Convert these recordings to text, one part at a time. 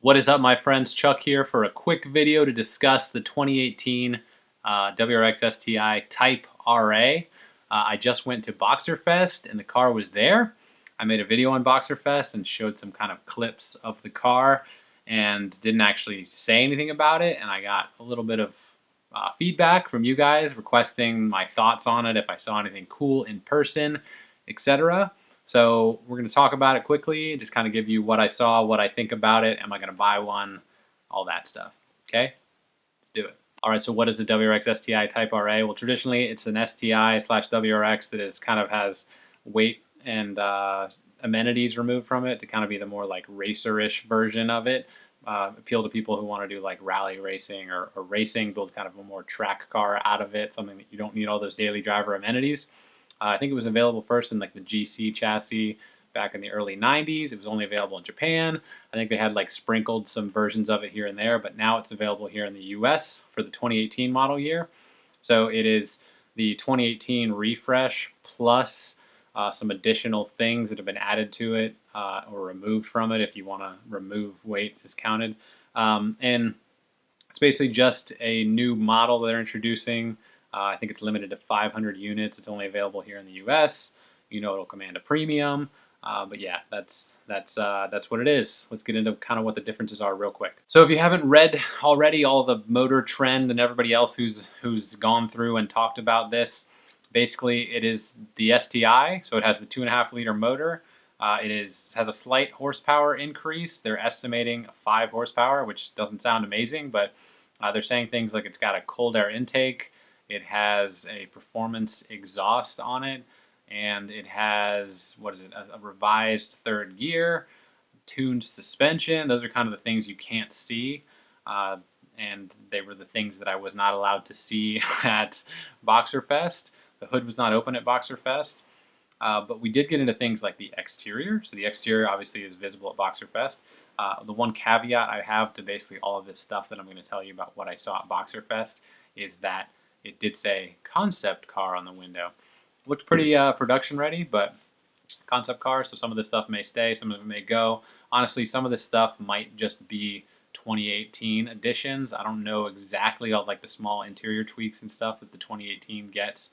What is up, my friends? Chuck here for a quick video to discuss the 2018 WRX STI Type RA. I just went to Boxerfest and the car was there. I made a video on Boxerfest and showed some kind of clips of the car and didn't actually say anything about it, and I got a little bit of feedback from you guys requesting my thoughts on it, if I saw anything cool in person, etc. So we're going to talk about it quickly, just kind of give you what I saw, what I think about it, am I going to buy one, all that stuff. Okay, let's do it. All right, so what is the WRX STI Type RA? Well, traditionally it's an STI slash WRX that is kind of has weight and amenities removed from it to kind of be the more like racer-ish version of it. Appeal to people who want to do like rally racing or racing, build kind of a more track car out of it, something that you don't need all those daily driver amenities. I think it was available first in like the GC chassis back in the early 90s. It was only available in Japan. I think they had like sprinkled some versions of it here and there, but now it's available here in the US for the 2018 model year. So it is the 2018 refresh plus some additional things that have been added to it or removed from it if you want to remove weight is counted. And it's basically just a new model that they're introducing. I think it's limited to 500 units. It's only available here in the U.S. You know it'll command a premium, but yeah, that's what it is. Let's get into kind of what the differences are real quick. So if you haven't read already all the Motor Trend and everybody else who's gone through and talked about this, basically it is the STI. So it has the 2.5 liter motor. It has a slight horsepower increase. They're estimating 5 horsepower, which doesn't sound amazing, but they're saying things like it's got a cold air intake. It has a performance exhaust on it, and it has, what is it, a revised third gear, tuned suspension. Those are kind of the things you can't see, and they were the things that I was not allowed to see at Boxerfest. The hood was not open at Boxerfest, but we did get into things like the exterior. So the exterior obviously is visible at Boxerfest. The one caveat I have to basically all of this stuff that I'm going to tell you about what I saw at Boxerfest is that it did say concept car on the window. Looked pretty production ready, but concept car, so some of this stuff may stay, some of it may go. Honestly, some of this stuff might just be 2018 additions. I don't know exactly all like the small interior tweaks and stuff that the 2018 gets,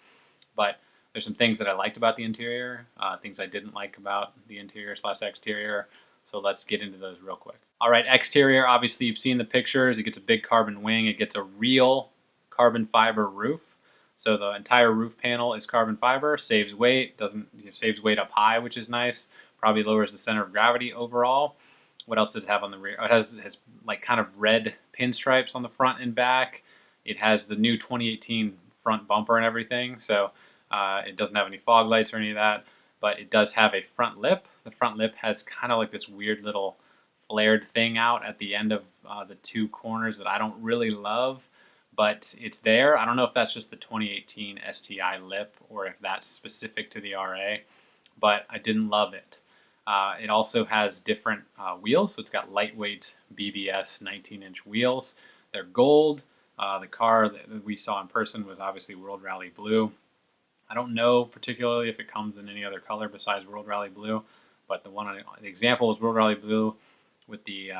but there's some things that I liked about the interior, things I didn't like about the interior slash exterior. So let's get into those real quick. All right, exterior, obviously you've seen the pictures. It gets a big carbon wing. It gets a real carbon fiber roof. So the entire roof panel is carbon fiber, saves weight, saves weight up high, which is nice. Probably lowers the center of gravity overall. What else does it have on the rear? It has like kind of red pinstripes on the front and back. It has the new 2018 front bumper and everything. So it doesn't have any fog lights or any of that, but it does have a front lip. The front lip has kind of like this weird little flared thing out at the end of the two corners that I don't really love, but it's there. I don't know if that's just the 2018 STI lip or if that's specific to the RA, but I didn't love it. It also has different wheels, so it's got lightweight BBS 19-inch wheels. They're gold. The car that we saw in person was obviously World Rally Blue. I don't know particularly if it comes in any other color besides World Rally Blue, but the example is World Rally Blue with the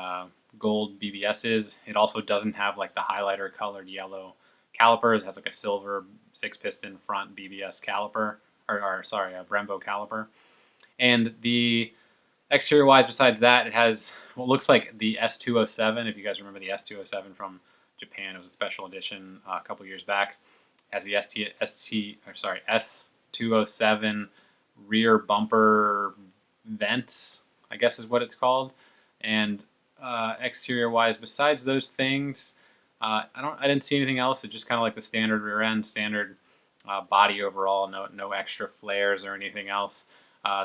gold BBSs. It also doesn't have like the highlighter colored yellow calipers. It has like a silver 6-piston front BBS caliper, or sorry, a Brembo caliper. And the exterior wise, besides that, it has what looks like the S207. If you guys remember the S207 from Japan, it was a special edition a couple years back. It has the S207 rear bumper vents, I guess is what it's called. And exterior wise, besides those things, I didn't see anything else. It's just kind of like the standard rear end, standard body overall. No extra flares or anything else.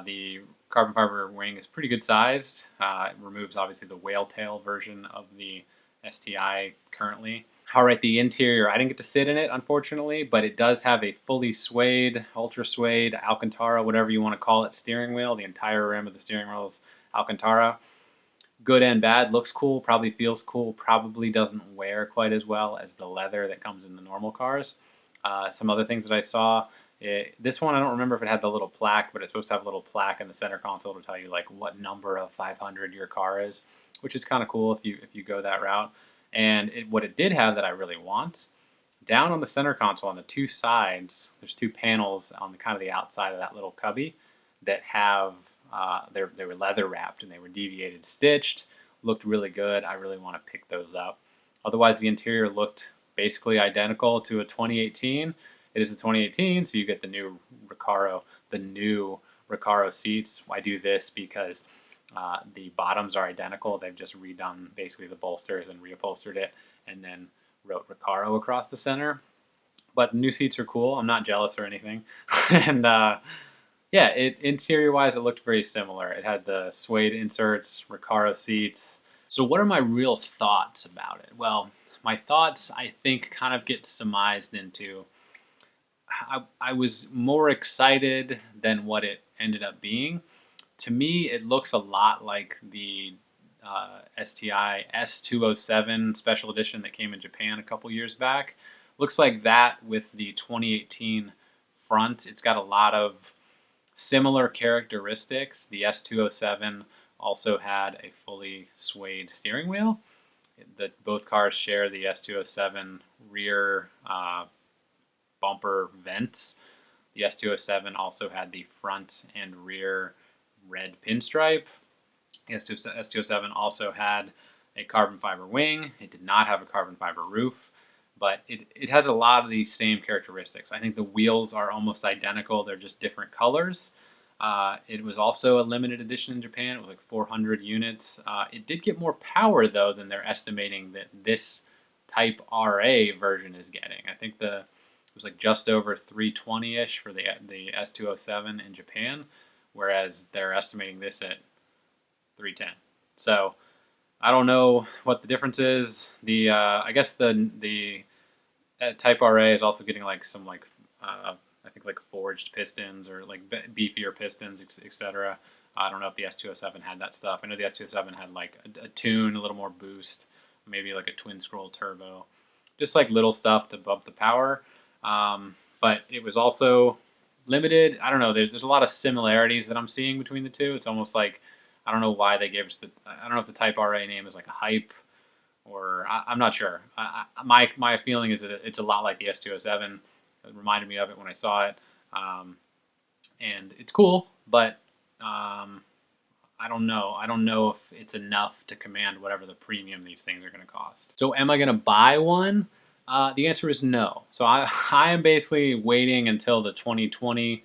The carbon fiber wing is pretty good sized. It removes obviously the whale tail version of the STI currently. All right, the interior, I didn't get to sit in it, unfortunately, but it does have a fully suede, ultra suede, Alcantara, whatever you want to call it, steering wheel. The entire rim of the steering wheel is Alcantara. Good and bad, looks cool, probably feels cool, probably doesn't wear quite as well as the leather that comes in the normal cars. Some other things that I saw, this one I don't remember if it had the little plaque, but it's supposed to have a little plaque in the center console to tell you like what number of 500 your car is. which is kind of cool if you go that route. And what it did have that I really want, down on the center console on the two sides, there's two panels on the kind of the outside of that little cubby that have they were leather wrapped and they were deviated stitched, looked really good. I really want to pick those up. Otherwise, the interior looked basically identical to a 2018. It is a 2018, so you get the new Recaro seats. I do this because the bottoms are identical. They've just redone basically the bolsters and reupholstered it, and then wrote Recaro across the center. But the new seats are cool. I'm not jealous or anything. And yeah, interior wise, it looked very similar. It had the suede inserts, Recaro seats. So what are my real thoughts about it? Well, my thoughts, I think, kind of get surmised into I was more excited than what it ended up being. To me, it looks a lot like the STI S207 special edition that came in Japan a couple years back. Looks like that with the 2018 front. It's got a lot of similar characteristics. The S207 also had a fully suede steering wheel. Both cars share the S207 rear bumper vents. The S207 also had the front and rear red pinstripe. The S207 also had a carbon fiber wing. It did not have a carbon fiber roof, but it has a lot of these same characteristics. I think the wheels are almost identical. They're just different colors. It was also a limited edition in Japan. It was like 400 units. It did get more power, though, than they're estimating that this Type RA version is getting. I think it was like just over 320-ish for the S207 in Japan, whereas they're estimating this at 310. So I don't know what the difference is. I guess the Type RA is also getting like some I think like forged pistons or like beefier pistons, etc. I don't know if the S207 had that stuff. I know the S207 had like a tune, a little more boost, maybe like a twin scroll turbo, just like little stuff to bump the power. But it was also limited. I don't know. There's a lot of similarities that I'm seeing between the two. It's almost like I don't know why they gave us I don't know if the Type RA name is like a hype or I'm not sure. My feeling is that it's a lot like the S207. It reminded me of it when I saw it, and it's cool, but I don't know. I don't know if it's enough to command whatever the premium these things are going to cost. So am I going to buy one? The answer is no. So I am basically waiting until the 2020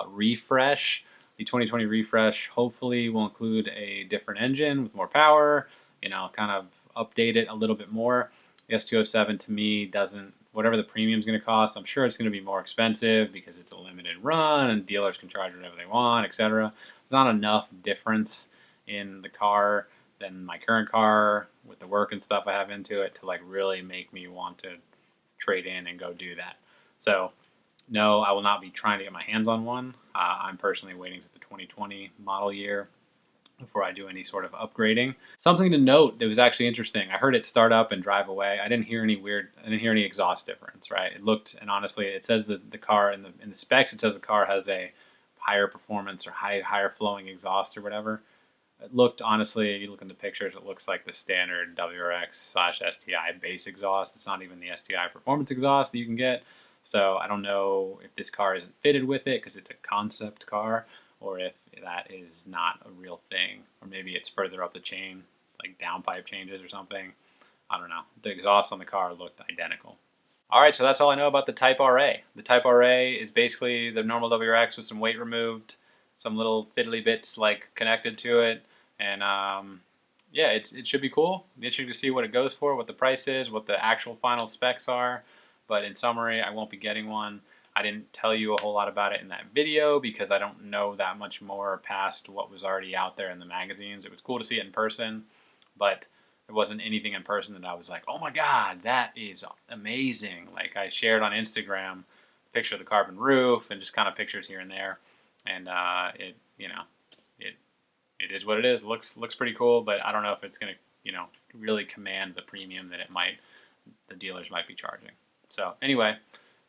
refresh. The 2020 refresh hopefully will include a different engine with more power, kind of update it a little bit more. The S207 to me doesn't, whatever the premium is going to cost, I'm sure it's going to be more expensive because it's a limited run and dealers can charge whatever they want, etc. There's not enough difference in the car than my current car with the work and stuff I have into it to like really make me want to trade in and go do that. So no, I will not be trying to get my hands on one. I'm personally waiting for the 2020 model year before I do any sort of upgrading. Something to note that was actually interesting. I heard it start up and drive away. I didn't hear any exhaust difference, right? It looked, and honestly, it says that the car in the specs, it says the car has a higher performance or higher flowing exhaust or whatever. It looked, honestly, you look in the pictures, it looks like the standard WRX/STI base exhaust. It's not even the STI performance exhaust that you can get. So I don't know if this car isn't fitted with it because it's a concept car, or if that is not a real thing, or maybe it's further up the chain, like downpipe changes or something. I don't know. The exhaust on the car looked identical. All right, so that's all I know about the Type RA. The Type RA is basically the normal WRX with some weight removed, some little fiddly bits like connected to it, and yeah, it should be cool. Interesting to see what it goes for, what the price is, what the actual final specs are. But in summary, I won't be getting one. I didn't tell you a whole lot about it in that video because I don't know that much more past what was already out there in the magazines. It was cool to see it in person, but there wasn't anything in person that I was like, oh my God, that is amazing. Like I shared on Instagram a picture of the carbon roof and just kind of pictures here and there. And it is what it is. It looks pretty cool, but I don't know if it's going to, really command the premium that the dealers might be charging. So anyway,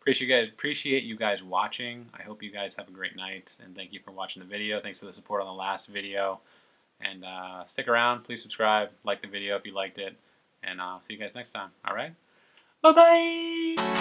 appreciate you guys watching. I hope you guys have a great night, and thank you for watching the video. Thanks for the support on the last video, And stick around. Please subscribe. Like the video if you liked it. And I'll see you guys next time. All right? Bye-bye!